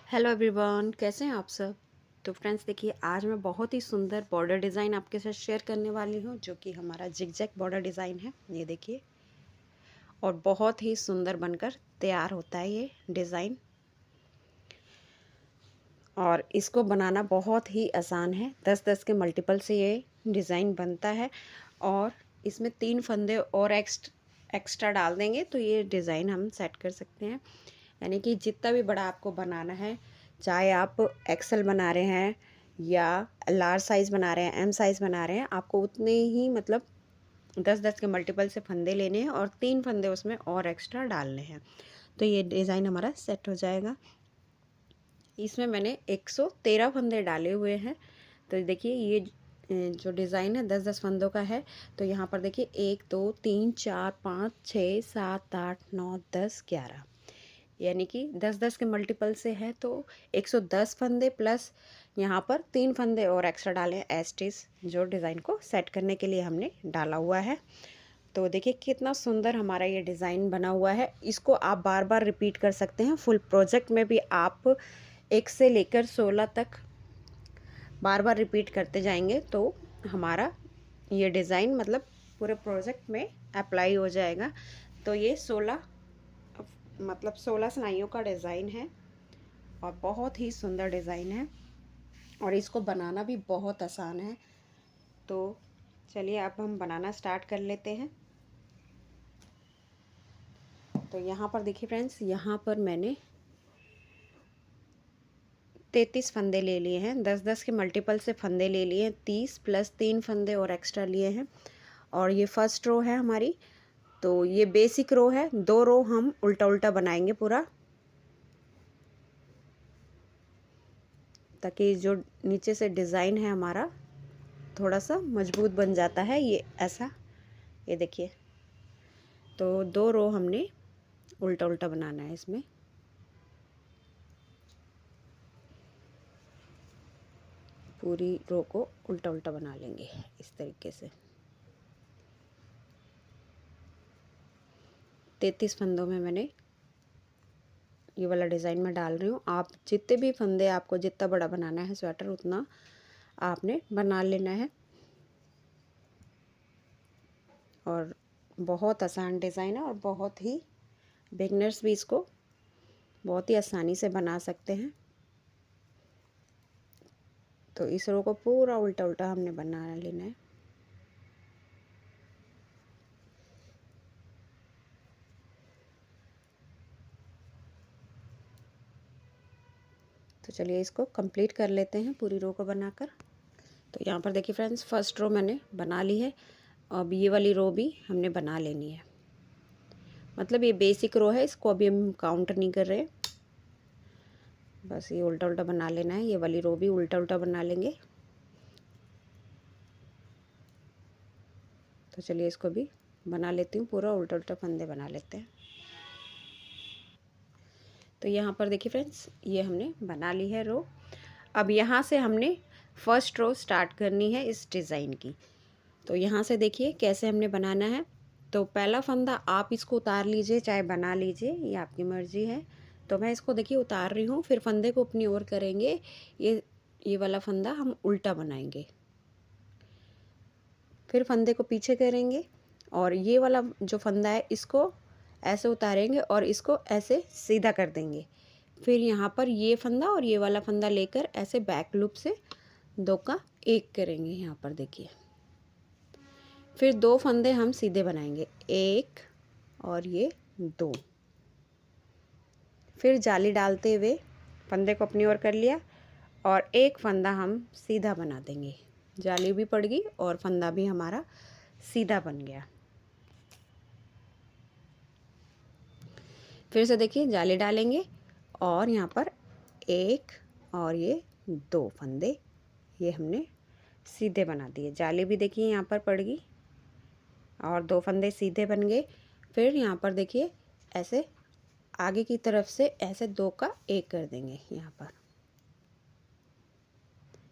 Hello everyone, कैसे हैं आप सब। तो फ्रेंड्स देखिए, आज मैं बहुत ही सुंदर बॉर्डर डिज़ाइन आपके साथ शेयर करने वाली हूँ, जो कि हमारा जिगजैग बॉर्डर डिज़ाइन है। ये देखिए, और बहुत ही सुंदर बनकर तैयार होता है ये डिज़ाइन। और इसको बनाना बहुत ही आसान है। 10-10 के मल्टीपल से ये डिज़ाइन बनता है। और इसमें 3 फंदे और एक्स्ट्रा डाल देंगे तो ये डिज़ाइन हम सेट कर सकते हैं। यानी कि जितना भी बड़ा आपको बनाना है, चाहे आप एक्सेल बना रहे हैं या लार्ज साइज़ बना रहे हैं, एम साइज़ बना रहे हैं, आपको उतने ही मतलब 10-10 के मल्टीपल से फंदे लेने हैं और 3 फंदे उसमें और एक्स्ट्रा डालने हैं। तो ये डिज़ाइन हमारा सेट हो जाएगा। इसमें मैंने 113 फंदे डाले हुए हैं। तो देखिए, ये जो डिज़ाइन है 10-10 फंदों का है। तो यहाँ पर देखिए 1 2 3 4 5 6 7 8 9 10 11, यानी कि 10-10 के मल्टीपल से है तो 110 फंदे प्लस यहाँ पर 3 फंदे और एक्स्ट्रा डाले हैं एस्टिस, जो डिज़ाइन को सेट करने के लिए हमने डाला हुआ है। तो देखिए कितना सुंदर हमारा ये डिज़ाइन बना हुआ है। इसको आप बार बार रिपीट कर सकते हैं। फुल प्रोजेक्ट में भी आप 1 से लेकर 16 तक बार बार रिपीट करते जाएंगे तो हमारा ये डिज़ाइन मतलब पूरे प्रोजेक्ट में अप्लाई हो जाएगा। तो ये 16 सिलाइयों का डिज़ाइन है और बहुत ही सुंदर डिज़ाइन है और इसको बनाना भी बहुत आसान है। तो चलिए अब हम बनाना स्टार्ट कर लेते हैं। तो यहाँ पर देखिए फ्रेंड्स, यहाँ पर मैंने 33 फंदे ले लिए हैं। 10-10 के मल्टीपल से फंदे ले लिए हैं, 30 प्लस 3 फंदे और एक्स्ट्रा लिए हैं। और ये फर्स्ट रो है हमारी। तो ये बेसिक रो है। 2 रो हम उल्टा उल्टा बनाएंगे पूरा, ताकि जो नीचे से डिज़ाइन है हमारा थोड़ा सा मजबूत बन जाता है। ये ऐसा, ये देखिए, तो 2 रो हमने उल्टा उल्टा बनाना है इसमें। पूरी रो को उल्टा उल्टा बना लेंगे इस तरीके से। 33 फंदों में मैंने ये वाला डिज़ाइन में डाल रही हूँ। आप जितने भी फंदे, आपको जितना बड़ा बनाना है स्वेटर, उतना आपने बना लेना है। और बहुत आसान डिज़ाइन है और बहुत ही बिगनर्स भी इसको बहुत ही आसानी से बना सकते हैं। तो इस रो को पूरा उल्टा उल्टा हमने बना लेना है। तो चलिए इसको कंप्लीट कर लेते हैं पूरी रो को बनाकर। तो यहाँ पर देखिए फ्रेंड्स, फर्स्ट रो मैंने बना ली है। अब ये वाली रो भी हमने बना लेनी है। मतलब ये बेसिक रो है, इसको अभी हम काउंट नहीं कर रहे। बस ये उल्टा उल्टा बना लेना है। ये वाली रो भी उल्टा उल्टा बना लेंगे। तो चलिए इसको भी बना लेती हूँ, पूरा उल्टा उल्टा फंदे बना लेते हैं। तो यहाँ पर देखिए फ्रेंड्स, ये हमने बना ली है रो। अब यहाँ से हमने फर्स्ट रो स्टार्ट करनी है इस डिज़ाइन की। तो यहाँ से देखिए कैसे हमने बनाना है। तो पहला फंदा आप इसको उतार लीजिए, चाहे बना लीजिए, ये आपकी मर्ज़ी है। तो मैं इसको देखिए उतार रही हूँ। फिर फंदे को अपनी ओर करेंगे। ये वाला फंदा हम उल्टा बनाएंगे। फिर फंदे को पीछे करेंगे और ये वाला जो फंदा है इसको ऐसे उतारेंगे और इसको ऐसे सीधा कर देंगे। फिर यहाँ पर ये फंदा और ये वाला फंदा लेकर ऐसे बैक लूप से 2 का 1 करेंगे। यहाँ पर देखिए, फिर 2 फंदे हम सीधे बनाएंगे, 1 और ये 2। फिर जाली डालते हुए फंदे को अपनी ओर कर लिया और 1 फंदा हम सीधा बना देंगे। जाली भी पड़ गई और फंदा भी हमारा सीधा बन गया। फिर से देखिए, जाली डालेंगे और यहाँ पर 1 और ये 2 फंदे ये हमने सीधे बना दिए। जाली भी देखिए यहाँ पर पड़ गई और 2 फंदे सीधे बन गए। फिर यहाँ पर देखिए ऐसे आगे की तरफ से ऐसे 2 का 1 कर देंगे यहाँ पर।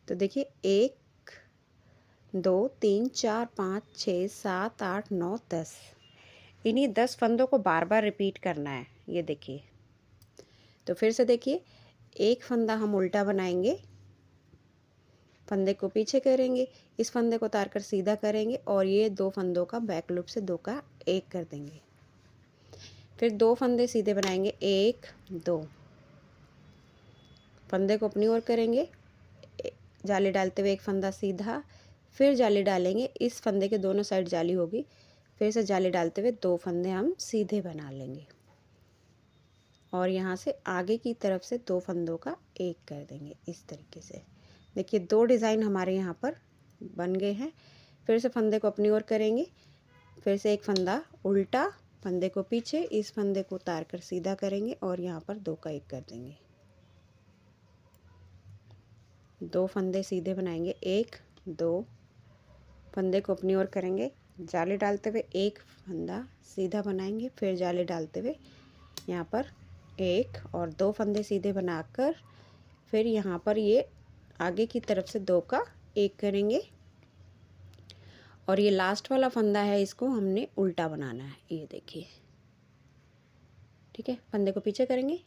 तो देखिए 1 2 3 4 5 6 7 8 9 10, इन्हीं 10 फंदों को बार बार रिपीट करना है। ये देखिए, तो फिर से देखिए एक फंदा हम उल्टा बनाएंगे, फंदे को पीछे करेंगे, इस फंदे को उतार कर सीधा करेंगे और ये 2 फंदों का बैक लूप से 2 का 1 कर देंगे। फिर 2 फंदे सीधे बनाएंगे, 1 2, फंदे को अपनी ओर करेंगे, जाली डालते हुए एक फंदा सीधा, फिर जाली डालेंगे, इस फंदे के दोनों साइड जाली होगी, फिर से जाली डालते हुए 2 फंदे हम सीधे बना लेंगे और यहाँ से आगे की तरफ से 2 फंदों का 1 कर देंगे। इस तरीके से देखिए 2 डिज़ाइन हमारे यहाँ पर बन गए हैं। फिर से फंदे को अपनी ओर करेंगे, फिर से एक फंदा उल्टा, फंदे को पीछे, इस फंदे को उतार कर सीधा करेंगे और यहाँ पर 2 का 1 कर देंगे। 2 फंदे सीधे बनाएंगे, 1 2, फंदे को अपनी ओर करेंगे, जाली डालते हुए एक फंदा सीधा बनाएंगे, फिर जाली डालते हुए यहाँ पर 1 और 2 फंदे सीधे बनाकर फिर यहाँ पर ये आगे की तरफ से 2 का 1 करेंगे और ये लास्ट वाला फंदा है, इसको हमने उल्टा बनाना है, ये देखिए। ठीक है, फंदे को पीछे करेंगे,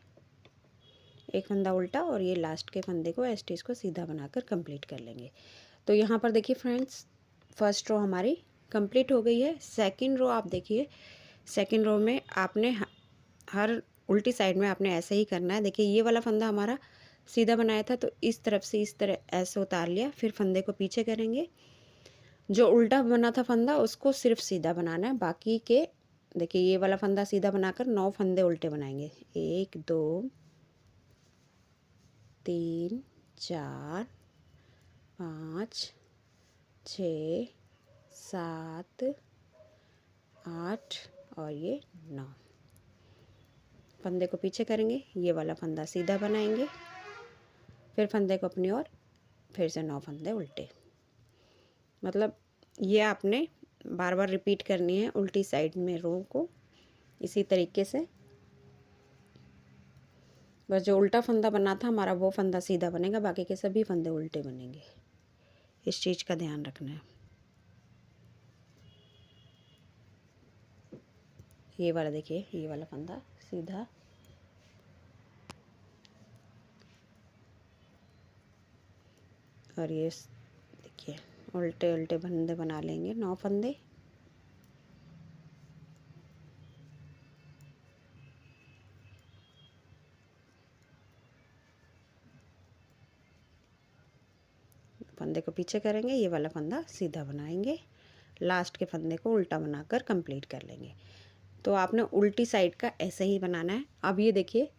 एक फंदा उल्टा और ये लास्ट के फंदे को एस्टिच को सीधा बनाकर कंप्लीट कर लेंगे। तो यहाँ पर देखिए फ्रेंड्स, फर्स्ट रो हमारी कंप्लीट हो गई है। सेकंड रो आप देखिए, सेकंड रो में आपने हर उल्टी साइड में आपने ऐसे ही करना है। देखिए ये वाला फंदा हमारा सीधा बनाया था, तो इस तरफ से इस तरह ऐसे उतार लिया, फिर फंदे को पीछे करेंगे, जो उल्टा बना था फंदा उसको सिर्फ सीधा बनाना है, बाकी के देखिए ये वाला फंदा सीधा बनाकर 9 फंदे उल्टे बनाएंगे, 1 2 3 4 5 6 7 8 और ये 9, फंदे को पीछे करेंगे, ये वाला फंदा सीधा बनाएंगे, फिर फंदे को अपनी ओर, फिर से 9 फंदे उल्टे। मतलब ये आपने बार बार रिपीट करनी है उल्टी साइड में रो को, इसी तरीके से। बस जो उल्टा फंदा बना था हमारा वो फंदा सीधा बनेगा, बाकी के सभी फंदे उल्टे बनेंगे, इस चीज़ का ध्यान रखना है। ये वाला देखिए, ये वाला फंदा सीधा, और ये देखिए उल्टे उल्टे फंदे बना लेंगे, 9 फंदे। फंदे को पीछे करेंगे, ये वाला फंदा सीधा बनाएंगे, लास्ट के फंदे को उल्टा बनाकर कंप्लीट कर लेंगे। तो आपने उल्टी साइड का ऐसे ही बनाना है। अब ये देखिए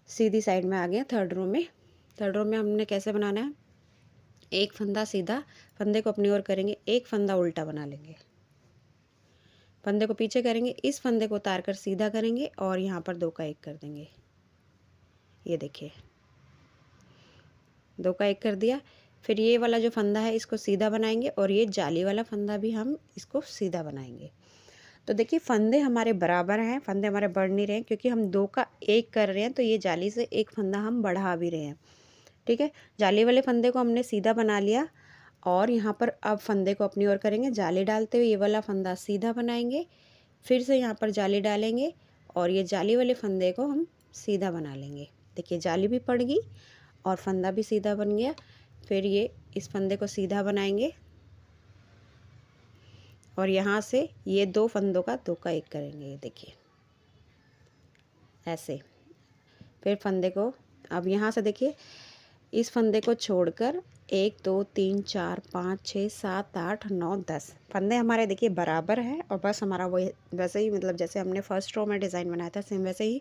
सीधी साइड में आ गया थर्ड रो में। थर्ड रो में हमने कैसे बनाना है, एक फंदा सीधा, फंदे को अपनी ओर करेंगे, एक फंदा उल्टा बना लेंगे, फंदे को पीछे करेंगे, इस फंदे को उतार कर सीधा करेंगे और यहाँ पर 2 का 1 कर देंगे। ये देखिए 2 का 1 कर दिया। फिर ये वाला जो फंदा है इसको सीधा बनाएंगे और ये जाली वाला फंदा भी हम इसको सीधा बनाएंगे। तो देखिए फंदे हमारे बराबर हैं, फंदे हमारे बढ़ नहीं रहे हैं, क्योंकि हम 2 का 1 कर रहे हैं, तो ये जाली से एक फंदा हम बढ़ा भी रहे हैं। ठीक है, जाली वाले फंदे को हमने सीधा बना लिया और यहाँ पर अब फंदे को अपनी ओर करेंगे, जाली डालते हुए ये वाला फंदा सीधा बनाएंगे, फिर से यहाँ पर जाली डालेंगे और ये जाली वाले फंदे को हम सीधा बना लेंगे। देखिए जाली भी पड़ गई और फंदा भी सीधा बन गया। फिर ये इस फंदे को सीधा बनाएंगे और यहाँ से ये 2 फंदों का 2 का 1 करेंगे, ये देखिए ऐसे। फिर फंदे को अब यहाँ से देखिए इस फंदे को छोड़कर 1 2 3 4 5 6 7 8 9 10 फंदे हमारे देखिए बराबर है, और बस हमारा वो वैसे ही, मतलब जैसे हमने फर्स्ट रो में डिज़ाइन बनाया था सेम वैसे ही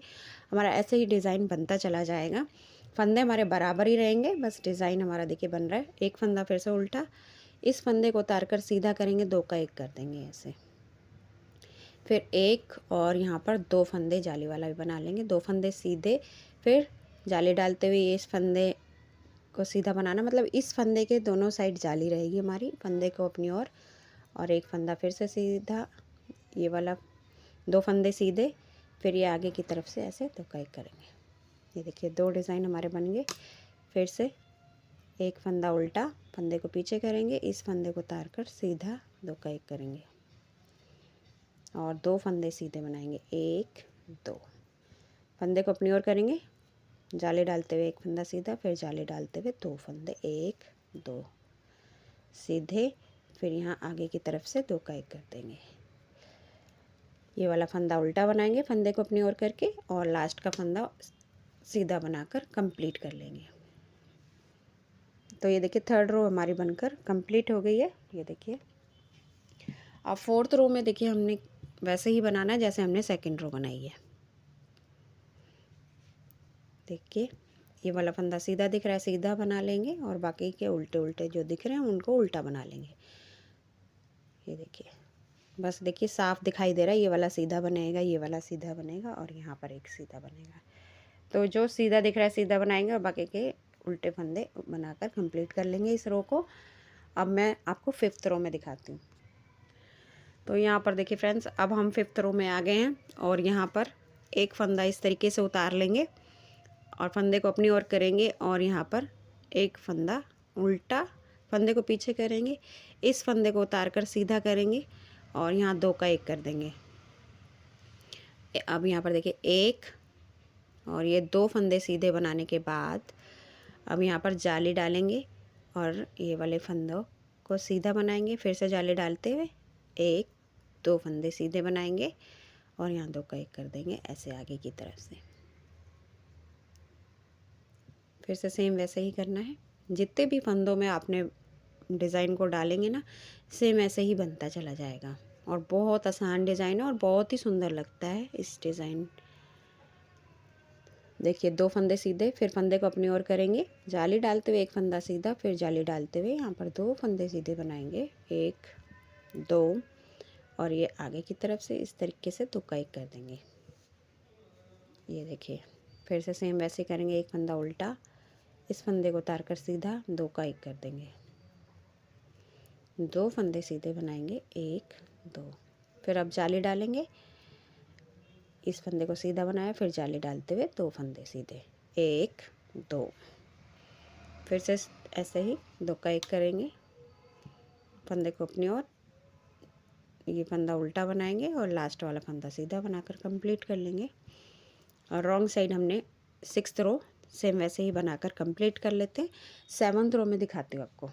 हमारा ऐसे ही डिज़ाइन बनता चला जाएगा। फंदे हमारे बराबर ही रहेंगे, बस डिज़ाइन हमारा देखिए बन रहा है। एक फंदा फिर से उल्टा, इस फंदे को उतार कर सीधा करेंगे, 2 का 1 कर देंगे ऐसे। फिर एक और यहाँ पर 2 फंदे जाली वाला भी बना लेंगे, 2 फंदे सीधे, फिर जाली डालते हुए इस फंदे को सीधा बनाना, मतलब इस फंदे के दोनों साइड जाली रहेगी हमारी, फंदे को अपनी ओर, और एक फंदा फिर से सीधा, ये वाला 2 फंदे सीधे, फिर ये आगे की तरफ से ऐसे 2 का 1 करेंगे। ये देखिए 2 डिज़ाइन हमारे बन गए। फिर से एक फंदा उल्टा, फंदे को पीछे करेंगे, इस फंदे को उतार कर सीधा 2 का 1 करेंगे और 2 फंदे सीधे बनाएंगे, 1 2, फंदे को अपनी ओर करेंगे, जाली डालते हुए एक फंदा सीधा, फिर जाली डालते हुए 2 फंदे, 1 2 सीधे, फिर यहाँ आगे की तरफ से 2 का 1 कर देंगे। ये वाला फंदा उल्टा बनाएंगे फंदे को अपनी ओर करके, और लास्ट का फंदा सीधा बनाकर कंप्लीट कर लेंगे। तो ये देखिए थर्ड रो हमारी बनकर कंप्लीट हो गई है। ये देखिए अब फोर्थ रो में देखिए हमने वैसे ही बनाना है जैसे हमने सेकंड रो बनाई है। देखिए ये वाला फंदा सीधा दिख रहा है, सीधा बना लेंगे, और बाकी के उल्टे उल्टे जो दिख रहे हैं उनको उल्टा बना लेंगे। ये देखिए बस देखिए साफ दिखाई दे रहा है, ये वाला सीधा बनेगा, ये वाला सीधा बनेगा, और यहाँ पर एक सीधा बनेगा। तो जो सीधा दिख रहा है सीधा बनाएंगे, और बाकी के उल्टे फंदे बनाकर कंप्लीट कर लेंगे इस रो को। अब मैं आपको फिफ्थ रो में दिखाती हूँ। तो यहाँ पर देखिए फ्रेंड्स, अब हम फिफ्थ रो में आ गए हैं, और यहाँ पर एक फंदा इस तरीके से उतार लेंगे और फंदे को अपनी ओर करेंगे, और यहाँ पर एक फंदा उल्टा, फंदे को पीछे करेंगे, इस फंदे को उतार कर सीधा करेंगे, और यहाँ 2 का 1 कर देंगे। अब यहाँ पर देखिए 1 और ये 2 फंदे सीधे बनाने के बाद अब यहाँ पर जाली डालेंगे, और ये वाले फंदों को सीधा बनाएंगे, फिर से जाली डालते हुए 1 2 फंदे सीधे बनाएंगे, और यहाँ 2 का 1 कर देंगे ऐसे आगे की तरफ से। फिर से सेम वैसे ही करना है, जितने भी फंदों में आपने डिज़ाइन को डालेंगे ना, सेम ऐसे ही बनता चला जाएगा। और बहुत आसान डिज़ाइन है और बहुत ही सुंदर लगता है इस डिज़ाइन। देखिए 2 फंदे सीधे, फिर फंदे को अपनी ओर करेंगे, जाली डालते हुए एक फंदा सीधा, फिर जाली डालते हुए यहाँ पर 2 फंदे सीधे बनाएंगे, 1 2, और ये आगे की तरफ से इस तरीके से 2 का 1 कर देंगे। ये देखिए फिर से सेम वैसे करेंगे, एक फंदा उल्टा, इस फंदे को उतार कर सीधा 2 का 1 कर देंगे, 2 फंदे सीधे बनाएंगे, 1 2, फिर अब जाली डालेंगे, इस फंदे को सीधा बनाया, फिर जाली डालते हुए 2 फंदे सीधे, 1 2, फिर से ऐसे ही 2 का 1 करेंगे, फंदे को अपनी ओर, ये फंदा उल्टा बनाएंगे, और लास्ट वाला फंदा सीधा बनाकर कंप्लीट कर लेंगे। और रॉन्ग साइड हमने 6th रो सेम वैसे ही बनाकर कंप्लीट कर लेते हैं। 7th रो में दिखाती हूँ आपको।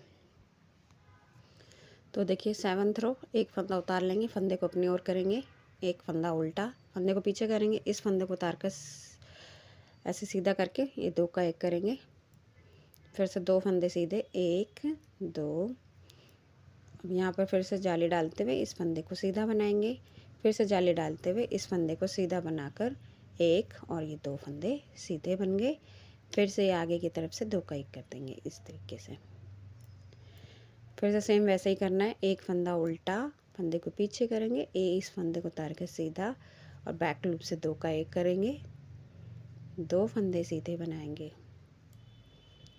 तो देखिए 7th रो, एक फंदा उतार लेंगे, फंदे को अपनी ओर करेंगे, एक फंदा उल्टा, फंदे को पीछे करेंगे, इस फंदे को उतार कर ऐसे सीधा करके ये 2 का 1 करेंगे, फिर से 2 फंदे सीधे, 1 2, अब यहाँ पर फिर से जाली डालते हुए इस फंदे को सीधा बनाएंगे, फिर से जाली डालते हुए इस फंदे को सीधा बनाकर 1, और ये 2 फंदे सीधे बन गए, फिर से ये आगे की तरफ से 2 का 1 कर देंगे इस तरीके से। फिर से सेम वैसे ही करना है, एक फंदा उल्टा, फंदे को पीछे करेंगे, इस फंदे को उतार कर सीधा, और बैक लूप से 2 का 1 करेंगे, 2 फंदे सीधे बनाएंगे,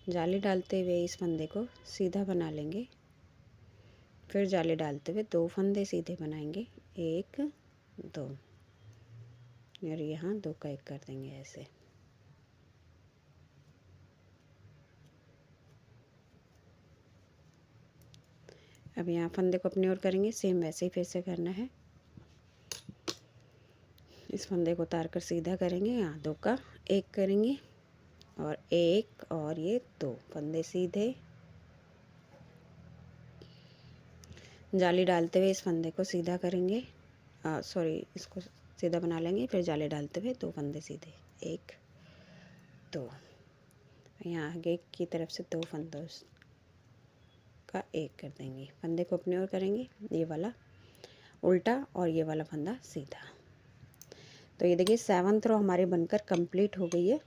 जाली डालते हुए इस फंदे को सीधा बना लेंगे, फिर जाली डालते हुए 2 फंदे सीधे बनाएंगे, 1 2, और यहाँ 2 का 1 कर देंगे ऐसे। अब यहाँ फंदे को अपनी ओर करेंगे, सेम वैसे ही फिर से करना है, इस फंदे को उतार कर सीधा करेंगे, यहाँ 2 का 1 करेंगे, और 1 और ये 2 फंदे सीधे, जाली डालते हुए इस फंदे को सीधा करेंगे, इसको सीधा बना लेंगे, फिर जाली डालते हुए 2 फंदे सीधे, 1 2, यहाँ आगे की तरफ से 2 फंदों का 1 कर देंगे, फंदे को अपनी ओर करेंगे, ये वाला उल्टा और ये वाला फंदा सीधा। तो ये देखिए 7th रो हमारी बनकर कंप्लीट हो गई है,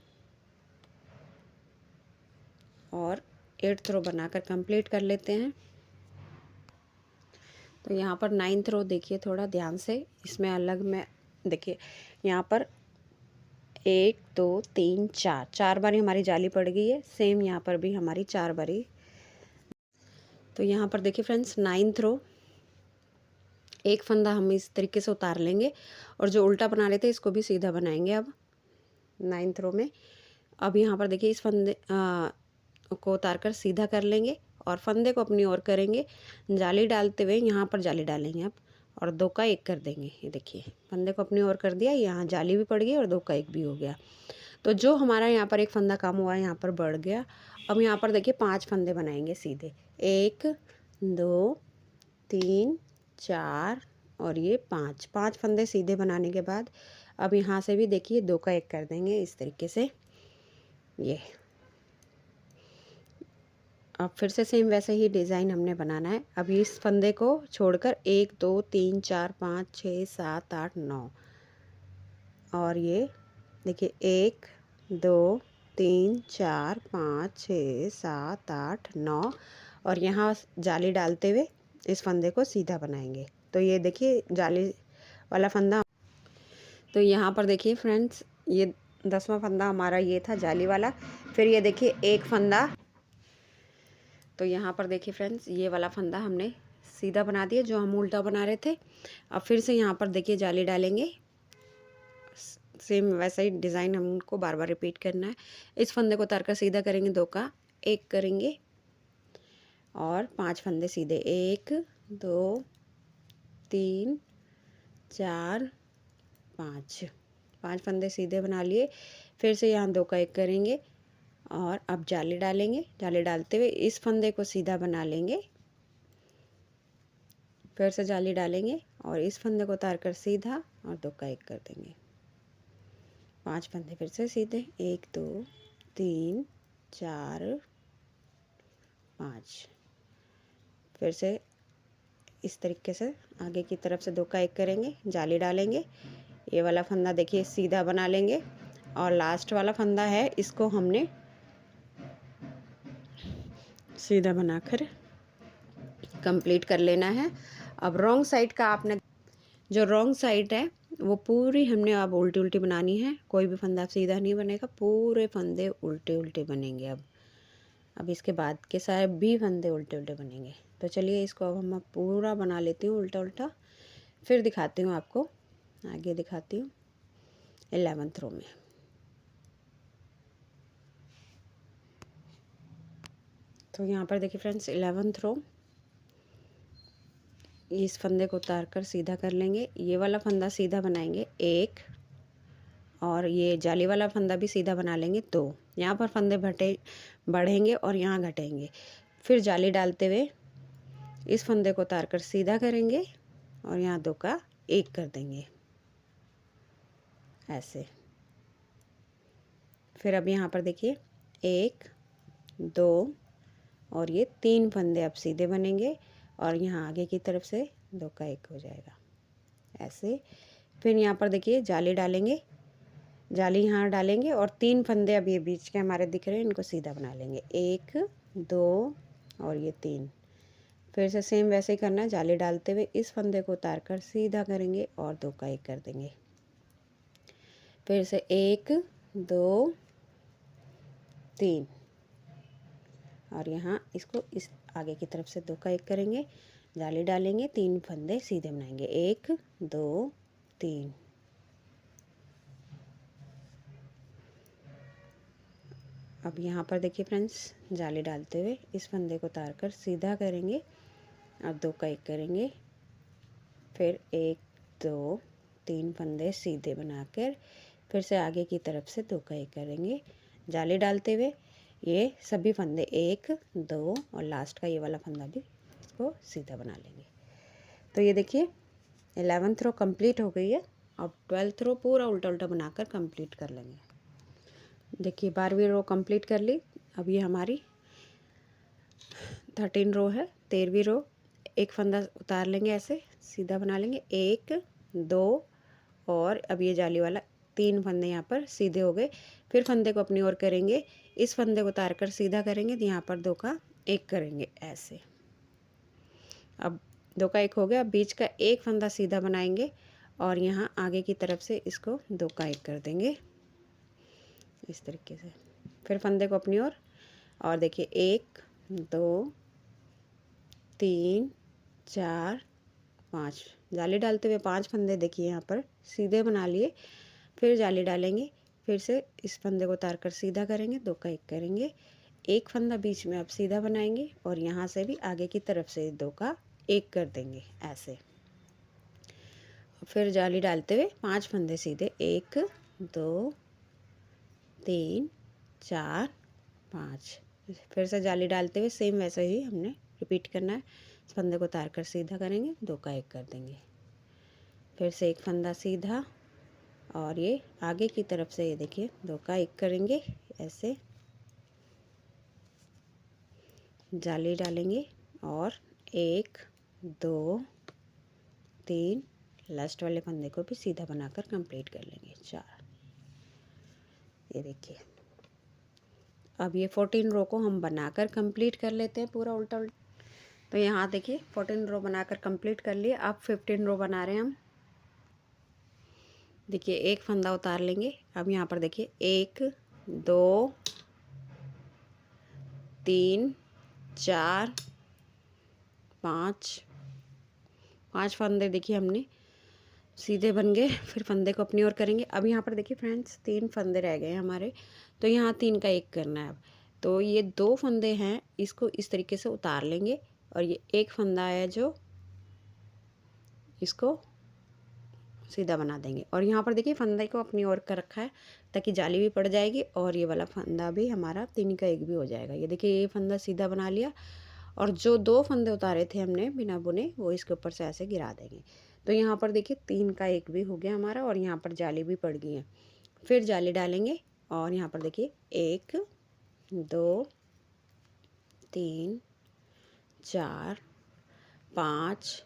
और 8th रो बनाकर कंप्लीट कर लेते हैं। तो यहाँ पर 9th रो देखिए थोड़ा ध्यान से, इसमें अलग में देखिए यहाँ पर 1 2 3 4 4 बारी हमारी जाली पड़ गई है, सेम यहाँ पर भी हमारी 4 बारी। तो यहाँ पर देखिए फ्रेंड्स 9th रो, एक फंदा हम इस तरीके से उतार लेंगे, और जो उल्टा बना रहे थे इसको भी सीधा बनाएंगे अब 9th रो में। अब यहाँ पर देखिए इस फंदे को उतार कर सीधा कर लेंगे, और फंदे को अपनी ओर करेंगे, जाली डालते हुए यहाँ पर जाली डालेंगे अब, और 2 का 1 कर देंगे। ये देखिए फंदे को अपनी ओर कर दिया, यहाँ जाली भी पड़ गई और 2 का 1 भी हो गया। तो जो हमारा यहाँ पर एक फंदा कम हुआ है यहाँ पर बढ़ गया। अब यहाँ पर देखिए 5 फंदे बनाएंगे सीधे, 1 2 3 4 और ये 5 फंदे सीधे बनाने के बाद अब यहाँ से भी देखिए 2 का 1 कर देंगे इस तरीके से। ये अब फिर से सेम वैसे ही डिज़ाइन हमने बनाना है। अब इस फंदे को छोड़कर 1 2 3 4 5 6 7 8 9 और ये देखिए 1 2 3 4 5 6 7 8 9 और यहाँ जाली डालते हुए इस फंदे को सीधा बनाएंगे। तो ये देखिए जाली वाला फंदा। तो यहाँ पर देखिए फ्रेंड्स, ये 10वां फंदा हमारा ये था जाली वाला। फिर ये देखिए एक फंदा, तो यहाँ पर देखिए फ्रेंड्स ये वाला फंदा हमने सीधा बना दिया जो हम उल्टा बना रहे थे। अब फिर से यहाँ पर देखिए जाली डालेंगे, सेम वैसा ही डिज़ाइन हमको बार बार रिपीट करना है। इस फंदे को उतार कर सीधा करेंगे, 2 का 1 करेंगे और 5 फंदे सीधे, 1 2 3 4 5 फंदे सीधे बना लिए। फिर से यहाँ 2 का 1 करेंगे और अब जाली डालेंगे। जाली डालते हुए इस फंदे को सीधा बना लेंगे, फिर से जाली डालेंगे और इस फंदे को उतार कर सीधा और 2 का 1 कर देंगे। 5 फंदे फिर से सीधे, 1 2 3 4 5। फिर से इस तरीके से आगे की तरफ से 2 का 1 करेंगे, जाली डालेंगे। ये वाला फंदा देखिए सीधा बना लेंगे और लास्ट वाला फंदा है इसको हमने सीधा बनाकर कंप्लीट कर लेना है। अब रॉन्ग साइड का आपने जो रॉन्ग साइड है वो पूरी हमने अब उल्टी उल्टी बनानी है। कोई भी फंदा सीधा नहीं बनेगा, पूरे फंदे उल्टे उल्टे बनेंगे। अब इसके बाद के सारे भी फंदे उल्टे उल्टे बनेंगे। तो चलिए इसको अब हम पूरा बना लेती हूँ उल्टा उल्टा, फिर दिखाती हूँ आपको, आगे दिखाती हूँ 11th रो में। तो यहाँ पर देखिए फ्रेंड्स 11th रो, इस फंदे को उतार कर सीधा कर लेंगे। ये वाला फंदा सीधा बनाएंगे 1 और ये जाली वाला फंदा भी सीधा बना लेंगे 2। यहाँ पर फंदे बढ़ेंगे और यहाँ घटेंगे। फिर जाली डालते हुए इस फंदे को उतार कर सीधा करेंगे और यहाँ 2 का 1 कर देंगे ऐसे। फिर अब यहाँ पर देखिए 1 2 और ये 3 फंदे अब सीधे बनेंगे और यहाँ आगे की तरफ से 2 का 1 हो जाएगा ऐसे। फिर यहाँ पर देखिए जाली डालेंगे, जाली यहाँ डालेंगे और 3 फंदे अब ये बीच के हमारे दिख रहे हैं, इनको सीधा बना लेंगे, 1 2 और ये 3। फिर से सेम वैसे ही करना है, जाली डालते हुए इस फंदे को उतार कर सीधा करेंगे और 2 का 1 कर देंगे। फिर से 1 2 3 और यहाँ इसको इस आगे की तरफ से 2 का 1 करेंगे, जाली डालेंगे, 3 फंदे सीधे बनाएंगे, 1 2 3। अब यहाँ पर देखिए फ्रेंड्स जाली डालते हुए इस फंदे को उतार कर सीधा करेंगे और 2 का 1 करेंगे। फिर 1 2 3 फंदे सीधे बनाकर फिर से आगे की तरफ से 2 का 1 करेंगे, जाली डालते हुए ये सभी फंदे 1 2 और लास्ट का ये वाला फंदा भी इसको सीधा बना लेंगे। तो ये देखिए 11th रो कंप्लीट हो गई है। अब 12th रो पूरा उल्टा उल्टा बनाकर कंप्लीट कर लेंगे। देखिए 12वीं रो कंप्लीट कर ली। अब ये हमारी 13 रो है। 13वीं रो, एक फंदा उतार लेंगे, ऐसे सीधा बना लेंगे, 1 2 और अब ये जाली वाला 3 फंदे यहाँ पर सीधे हो गए। फिर फंदे को अपनी ओर करेंगे, इस फंदे को उतार कर सीधा करेंगे, तो यहाँ पर 2 का 1 करेंगे ऐसे। अब 2 का 1 हो गया। अब बीच का एक फंदा सीधा बनाएंगे और यहाँ आगे की तरफ से इसको 2 का 1 कर देंगे इस तरीके से। फिर फंदे को अपनी ओर और देखिए 1 2 3 4 5, जाली डालते हुए 5 फंदे देखिए यहाँ पर सीधे बना लिए। फिर जाली डालेंगे, फिर से इस फंदे को उतार कर सीधा करेंगे, 2 का 1 करेंगे, एक फंदा बीच में अब सीधा बनाएंगे और यहाँ से भी आगे की तरफ से 2 का 1 कर देंगे ऐसे। फिर जाली डालते हुए 5 फंदे सीधे, 1 2 3 4 5। फिर से जाली डालते हुए सेम वैसे ही हमने रिपीट करना है। इस फंदे को उतार कर सीधा करेंगे, 2 का 1 कर देंगे। फिर से एक फंदा सीधा और ये आगे की तरफ से ये देखिए 2 का 1 करेंगे, ऐसे जाली डालेंगे और 1 2 3 लास्ट वाले फंदे को भी सीधा बनाकर कंप्लीट कर लेंगे, 4। ये देखिए अब ये 14 रो को हम बनाकर कंप्लीट कर लेते हैं पूरा उल्टा उल्टा। तो यहाँ देखिए 14 रो बनाकर कंप्लीट कर लिए। अब 15 रो बना रहे हैं हम। देखिए एक फंदा उतार लेंगे। अब यहाँ पर देखिए 1 2 3 4 5 फंदे देखिए हमने सीधे बन गए। फिर फंदे को अपनी ओर करेंगे। अब यहाँ पर देखिए फ्रेंड्स 3 फंदे रह गए हमारे, तो यहाँ 3 का 1 करना है। अब तो ये 2 फंदे हैं, इसको इस तरीके से उतार लेंगे और ये एक फंदा है जो इसको सीधा बना देंगे। और यहाँ पर देखिए फंदे को अपनी ओर कर रखा है ताकि जाली भी पड़ जाएगी और ये वाला फंदा भी हमारा 3 का 1 भी हो जाएगा। ये देखिए ये फंदा सीधा बना लिया और जो 2 फंदे उतारे थे हमने बिना बुने वो इसके ऊपर से ऐसे गिरा देंगे। तो यहाँ पर देखिए 3 का 1 भी हो गया हमारा और यहाँ पर जाली भी पड़ गई है। फिर जाली डालेंगे और यहाँ पर देखिए 1 2 3 4 5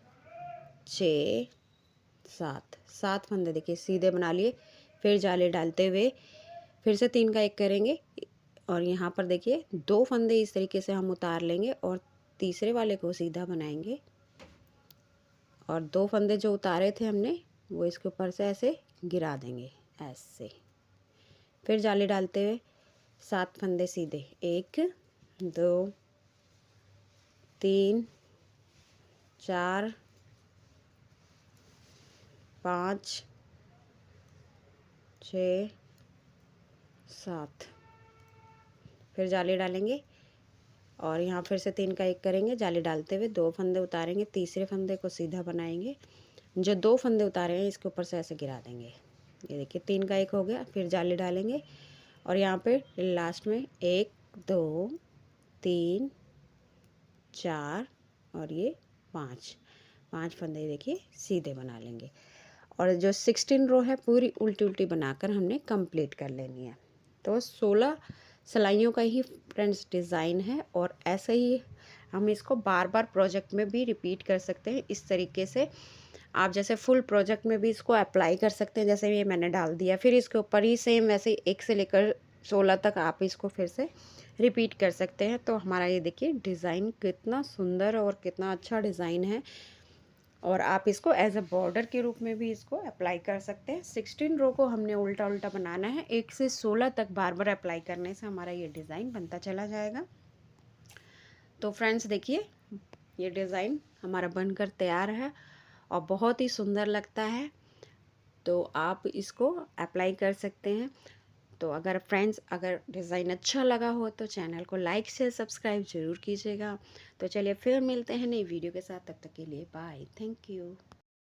6 7 फंदे देखिए सीधे बना लिए। फिर जाली डालते हुए फिर से 3 का 1 करेंगे और यहाँ पर देखिए 2 फंदे इस तरीके से हम उतार लेंगे और तीसरे वाले को सीधा बनाएंगे और 2 फंदे जो उतारे थे हमने वो इसके ऊपर से ऐसे गिरा देंगे ऐसे। फिर जाली डालते हुए 7 फंदे सीधे, 1 2 3 4 5 6 7। फिर जाली डालेंगे और यहाँ फिर से 3 का 1 करेंगे। जाली डालते हुए 2 फंदे उतारेंगे, तीसरे फंदे को सीधा बनाएंगे। जो 2 फंदे उतारे हैं इसके ऊपर से ऐसे गिरा देंगे। ये देखिए 3 का 1 हो गया। फिर जाली डालेंगे और यहाँ पे लास्ट में 1 2 3 4 और ये 5 फंदे देखिए सीधे बना लेंगे। और जो 16 रो है पूरी उल्टी उल्टी बनाकर हमने कंप्लीट कर लेनी है। तो 16 सिलाइयों का ही फ्रेंड्स डिज़ाइन है और ऐसे ही हम इसको बार बार प्रोजेक्ट में भी रिपीट कर सकते हैं। इस तरीके से आप जैसे फुल प्रोजेक्ट में भी इसको अप्लाई कर सकते हैं। जैसे ये मैंने डाल दिया, फिर इसके ऊपर ही सेम वैसे 1 से लेकर 16 तक आप इसको फिर से रिपीट कर सकते हैं। तो हमारा ये देखिए डिज़ाइन कितना सुंदर और कितना अच्छा डिज़ाइन है और आप इसको एज अ बॉर्डर के रूप में भी इसको अप्लाई कर सकते हैं। 16 रो को हमने उल्टा उल्टा बनाना है। 1 से 16 तक बार बार अप्लाई करने से हमारा ये डिज़ाइन बनता चला जाएगा। तो फ्रेंड्स देखिए ये डिज़ाइन हमारा बनकर तैयार है और बहुत ही सुंदर लगता है। तो आप इसको अप्लाई कर सकते हैं। तो अगर फ्रेंड्स अगर डिज़ाइन अच्छा लगा हो तो चैनल को लाइक शेयर सब्सक्राइब ज़रूर कीजिएगा। तो चलिए फिर मिलते हैं नई वीडियो के साथ, तब तक के लिए बाय, थैंक यू।